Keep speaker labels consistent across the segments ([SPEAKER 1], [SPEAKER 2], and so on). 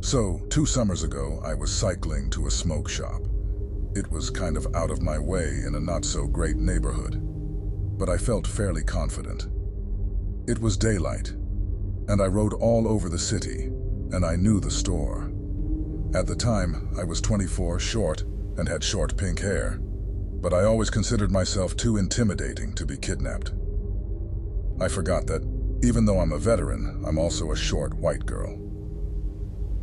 [SPEAKER 1] So, 2 summers ago, I was cycling to a smoke shop. It was kind of out of my way in a not-so-great neighborhood, but I felt fairly confident. It was daylight, and I rode all over the city, and I knew the store. At the time, I was 24, short, and had short pink hair, but I always considered myself too intimidating to be kidnapped. I forgot that, even though I'm a veteran, I'm also a short white girl.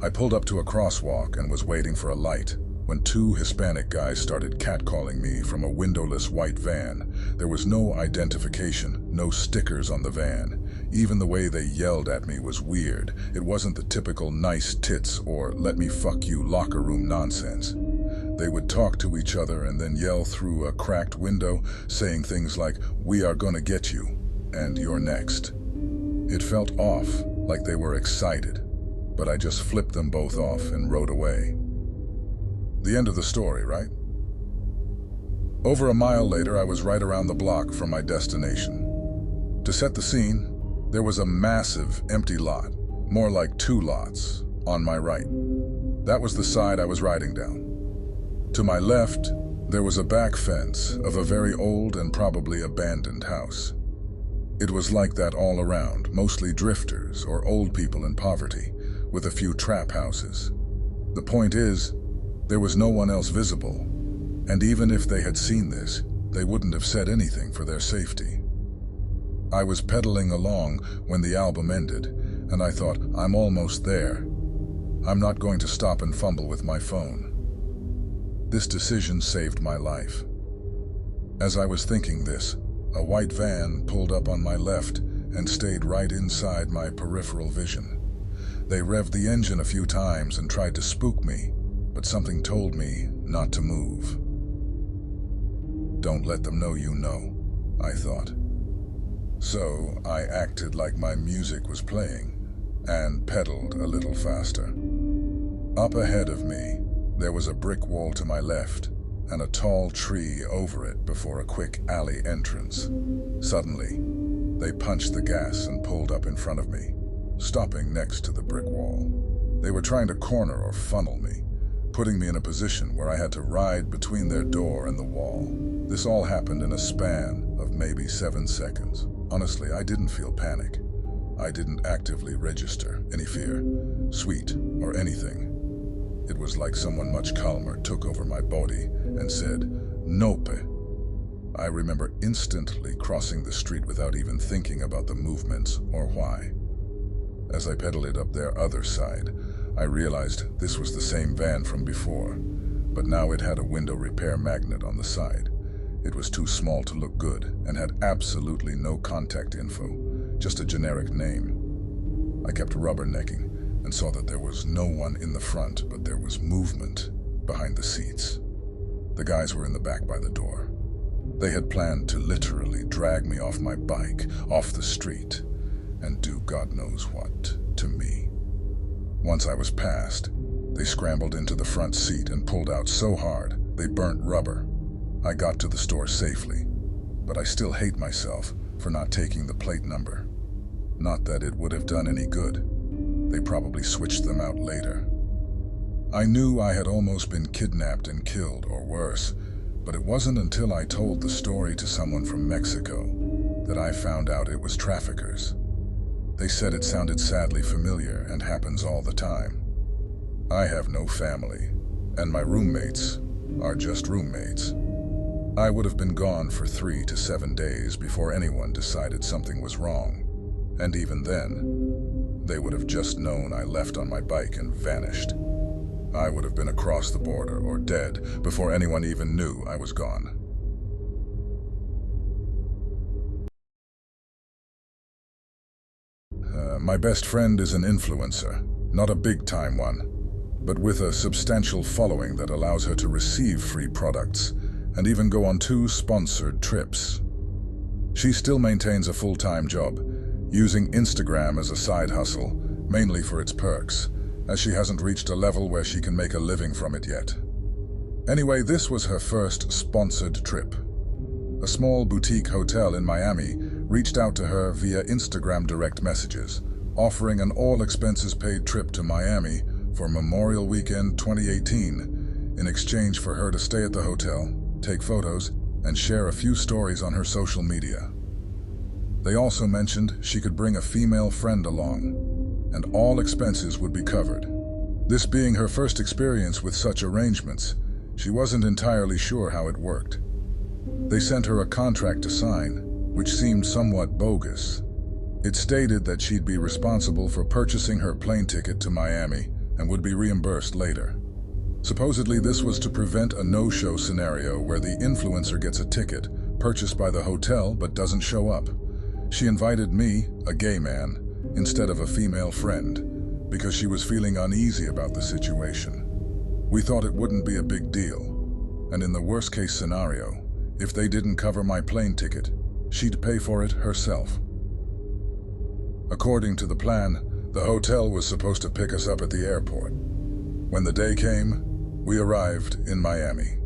[SPEAKER 1] I pulled up to a crosswalk and was waiting for a light when 2 Hispanic guys started catcalling me from a windowless white van. There was no identification, no stickers on the van. Even the way they yelled at me was weird. It wasn't the typical nice tits or let me fuck you locker room nonsense. They would talk to each other and then yell through a cracked window, saying things like, "We are gonna get you," and "You're next." It felt off, like they were excited, but I just flipped them both off and rode away. The end of the story, right? Over a mile later, I was right around the block from my destination. To set the scene, there was a massive empty lot, more like 2 lots, on my right. That was the side I was riding down. To my left, there was a back fence of a very old and probably abandoned house. It was like that all around, mostly drifters or old people in poverty, with a few trap houses. The point is, there was no one else visible, and even if they had seen this, they wouldn't have said anything for their safety. I was pedaling along when the album ended, and I thought, I'm almost there. I'm not going to stop and fumble with my phone. This decision saved my life. As I was thinking this, a white van pulled up on my left and stayed right inside my peripheral vision. They revved the engine a few times and tried to spook me, but something told me not to move. Don't let them know you know, I thought. So I acted like my music was playing and pedaled a little faster. Up ahead of me, there was a brick wall to my left and a tall tree over it before a quick alley entrance. Suddenly, they punched the gas and pulled up in front of me, stopping next to the brick wall. They were trying to corner or funnel me, putting me in a position where I had to ride between their door and the wall. This all happened in a span of maybe 7 seconds. Honestly, I didn't feel panic. I didn't actively register any fear, sweet, or anything. It was like someone much calmer took over my body and said, "Nope." I remember instantly crossing the street without even thinking about the movements or why. As I pedaled up their other side, I realized this was the same van from before, but now it had a window repair magnet on the side. It was too small to look good and had absolutely no contact info, just a generic name. I kept rubbernecking and saw that there was no one in the front, but there was movement behind the seats. The guys were in the back by the door. They had planned to literally drag me off my bike, off the street, and do God knows what to me. Once I was past, they scrambled into the front seat and pulled out so hard they burnt rubber. I got to the store safely, but I still hate myself for not taking the plate number. Not that it would have done any good. They probably switched them out later. I knew I had almost been kidnapped and killed, or worse, but it wasn't until I told the story to someone from Mexico that I found out it was traffickers. They said it sounded sadly familiar and happens all the time. I have no family, and my roommates are just roommates. I would have been gone for 3 to 7 days before anyone decided something was wrong, and even then, they would have just known I left on my bike and vanished. I would have been across the border or dead before anyone even knew I was gone. My best friend is an influencer, not a big-time one, but with a substantial following that allows her to receive free products and even go on 2 sponsored trips. She still maintains a full-time job, using Instagram as a side hustle, mainly for its perks, as she hasn't reached a level where she can make a living from it yet. Anyway, this was her first sponsored trip. A small boutique hotel in Miami reached out to her via Instagram direct messages, offering an all-expenses-paid trip to Miami for Memorial Weekend 2018 in exchange for her to stay at the hotel, take photos, and share a few stories on her social media. They also mentioned she could bring a female friend along, and all expenses would be covered. This being her first experience with such arrangements, she wasn't entirely sure how it worked. They sent her a contract to sign, which seemed somewhat bogus. It stated that she'd be responsible for purchasing her plane ticket to Miami and would be reimbursed later. Supposedly this was to prevent a no-show scenario where the influencer gets a ticket purchased by the hotel but doesn't show up. She invited me, a gay man, instead of a female friend, because she was feeling uneasy about the situation. We thought it wouldn't be a big deal, and in the worst-case scenario, if they didn't cover my plane ticket, she'd pay for it herself. According to the plan, the hotel was supposed to pick us up at the airport. When the day came, we arrived in Miami,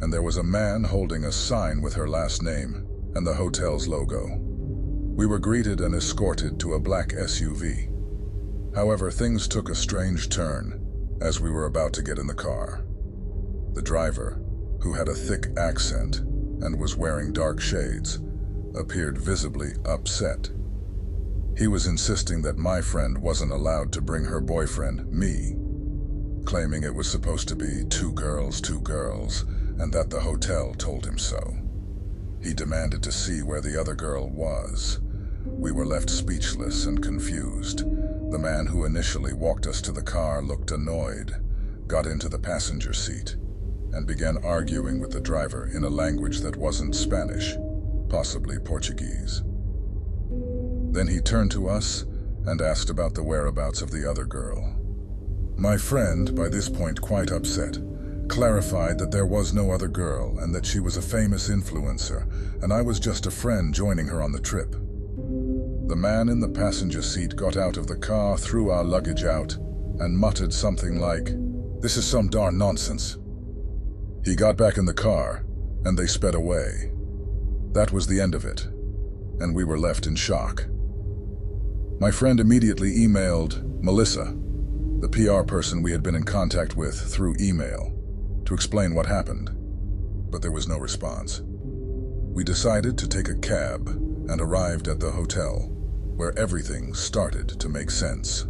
[SPEAKER 1] and there was a man holding a sign with her last name and the hotel's logo. We were greeted and escorted to a black SUV. However, things took a strange turn as we were about to get in the car. The driver, who had a thick accent and was wearing dark shades, appeared visibly upset. He was insisting that my friend wasn't allowed to bring her boyfriend, me, claiming it was supposed to be two girls, and that the hotel told him so. He demanded to see where the other girl was. We were left speechless and confused. The man who initially walked us to the car looked annoyed, got into the passenger seat, and began arguing with the driver in a language that wasn't Spanish, possibly Portuguese. Then he turned to us and asked about the whereabouts of the other girl. My friend, by this point quite upset, clarified that there was no other girl and that she was a famous influencer, and I was just a friend joining her on the trip. The man in the passenger seat got out of the car, threw our luggage out, and muttered something like, "This is some darn nonsense." He got back in the car, and they sped away. That was the end of it, and we were left in shock. My friend immediately emailed Melissa, the PR person we had been in contact with through email, to explain what happened, but there was no response. We decided to take a cab and arrived at the hotel, where everything started to make sense.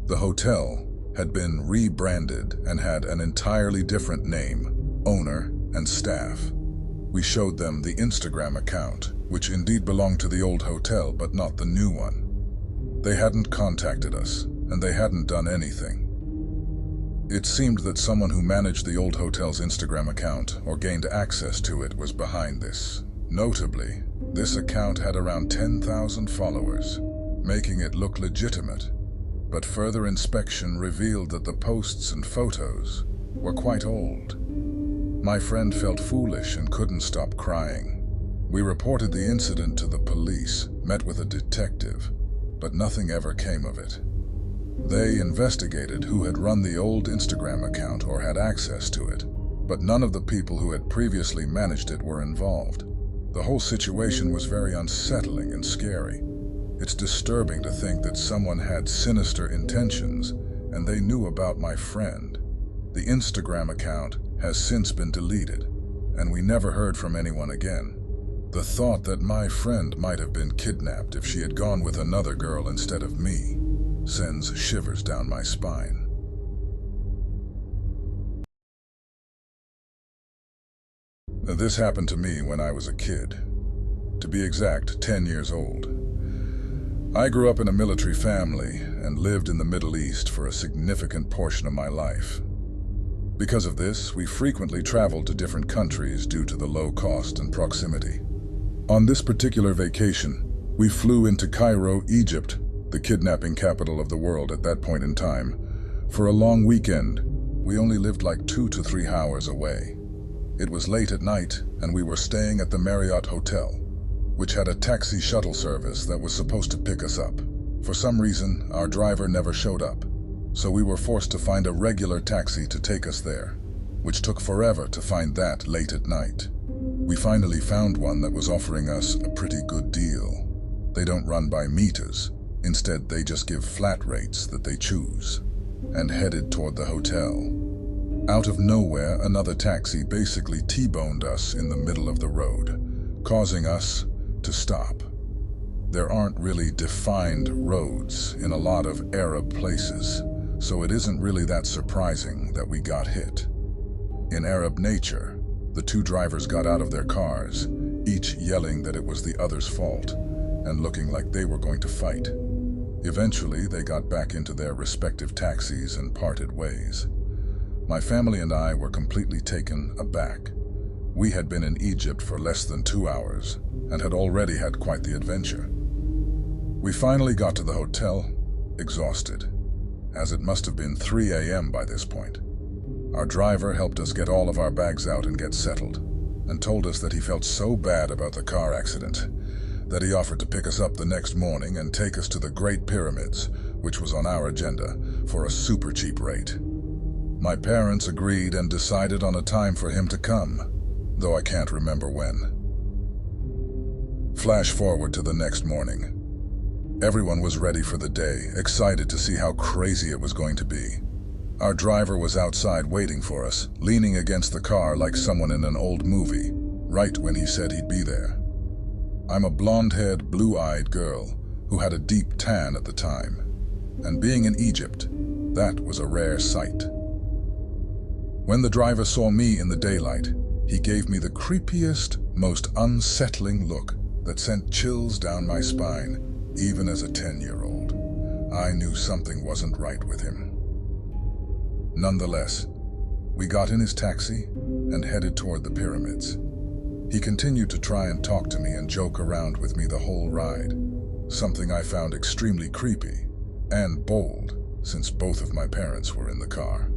[SPEAKER 1] The hotel had been rebranded and had an entirely different name, owner, and staff. We showed them the Instagram account, which indeed belonged to the old hotel, but not the new one. They hadn't contacted us, and they hadn't done anything. It seemed that someone who managed the old hotel's Instagram account or gained access to it was behind this. Notably, this account had around 10,000 followers, making it look legitimate, but further inspection revealed that the posts and photos were quite old. My friend felt foolish and couldn't stop crying. We reported the incident to the police, met with a detective, but nothing ever came of it. They investigated who had run the old Instagram account or had access to it, but none of the people who had previously managed it were involved. The whole situation was very unsettling and scary. It's disturbing to think that someone had sinister intentions and they knew about my friend. The Instagram account has since been deleted, and we never heard from anyone again. The thought that my friend might have been kidnapped if she had gone with another girl instead of me sends shivers down my spine. This happened to me when I was a kid. To be exact, 10 years old. I grew up in a military family and lived in the Middle East for a significant portion of my life. Because of this, we frequently traveled to different countries due to the low cost and proximity. On this particular vacation, we flew into Cairo, Egypt, the kidnapping capital of the world at that point in time. For a long weekend, we only lived like 2 to 3 hours away. It was late at night, and we were staying at the Marriott Hotel, which had a taxi shuttle service that was supposed to pick us up. For some reason, our driver never showed up, so we were forced to find a regular taxi to take us there, which took forever to find that late at night. We finally found one that was offering us a pretty good deal. They don't run by meters. Instead, they just give flat rates that they choose. and headed toward the hotel. Out of nowhere, another taxi basically T-boned us in the middle of the road, causing us to stop. There aren't really defined roads in a lot of Arab places, so it isn't really that surprising that we got hit. In Arab nature, the two drivers got out of their cars, each yelling that it was the other's fault, and looking like they were going to fight. Eventually, they got back into their respective taxis and parted ways. My family and I were completely taken aback. We had been in Egypt for less than 2 hours and had already had quite the adventure. We finally got to the hotel, exhausted, as it must have been 3 a.m. by this point. Our driver helped us get all of our bags out and get settled, and told us that he felt so bad about the car accident that he offered to pick us up the next morning and take us to the Great Pyramids, which was on our agenda, for a super cheap rate. My parents agreed and decided on a time for him to come, though I can't remember when. Flash forward to the next morning. Everyone was ready for the day, excited to see how crazy it was going to be. Our driver was outside waiting for us, leaning against the car like someone in an old movie, right when he said he'd be there. I'm a blonde-haired, blue-eyed girl who had a deep tan at the time, and being in Egypt, that was a rare sight. When the driver saw me in the daylight, he gave me the creepiest, most unsettling look that sent chills down my spine, even as a 10-year-old. I knew something wasn't right with him. Nonetheless, we got in his taxi and headed toward the pyramids. He continued to try and talk to me and joke around with me the whole ride, something I found extremely creepy and bold since both of my parents were in the car.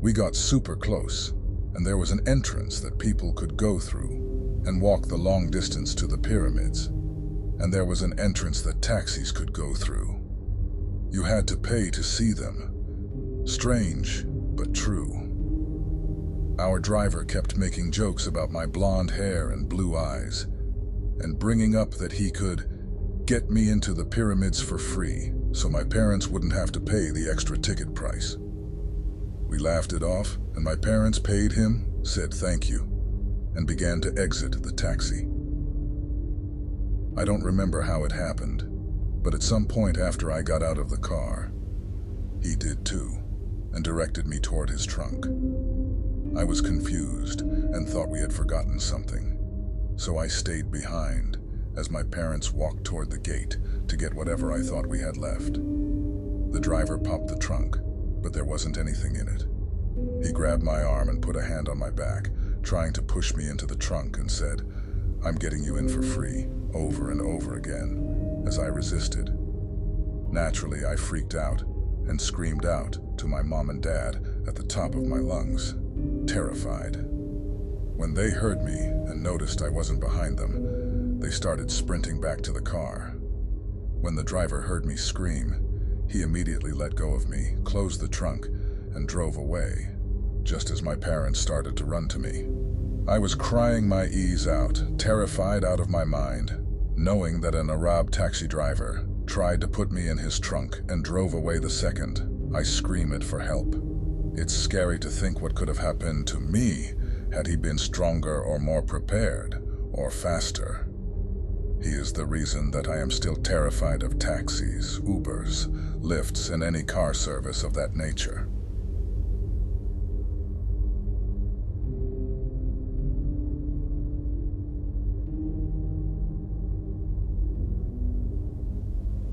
[SPEAKER 1] We got super close, and there was an entrance that people could go through and walk the long distance to the pyramids, and there was an entrance that taxis could go through. You had to pay to see them. Strange, but true. Our driver kept making jokes about my blonde hair and blue eyes, and bringing up that he could get me into the pyramids for free, so my parents wouldn't have to pay the extra ticket price. We laughed it off, and my parents paid him, said thank you, and began to exit the taxi. I don't remember how it happened, but at some point after I got out of the car, he did too, and directed me toward his trunk. I was confused and thought we had forgotten something, so I stayed behind as my parents walked toward the gate to get whatever I thought we had left. The driver popped the trunk, but there wasn't anything in it. He grabbed my arm and put a hand on my back, trying to push me into the trunk, and said, "I'm getting you in for free," over and over again, as I resisted. Naturally, I freaked out and screamed out to my mom and dad at the top of my lungs, terrified. When they heard me and noticed I wasn't behind them, they started sprinting back to the car. When the driver heard me scream, he immediately let go of me, closed the trunk, and drove away, just as my parents started to run to me. I was crying my eyes out, terrified out of my mind, knowing that an Arab taxi driver tried to put me in his trunk and drove away the second I screamed for help. It's scary to think what could have happened to me had he been stronger or more prepared or faster. He is the reason that I am still terrified of taxis, Ubers, Lyfts, and any car service of that nature.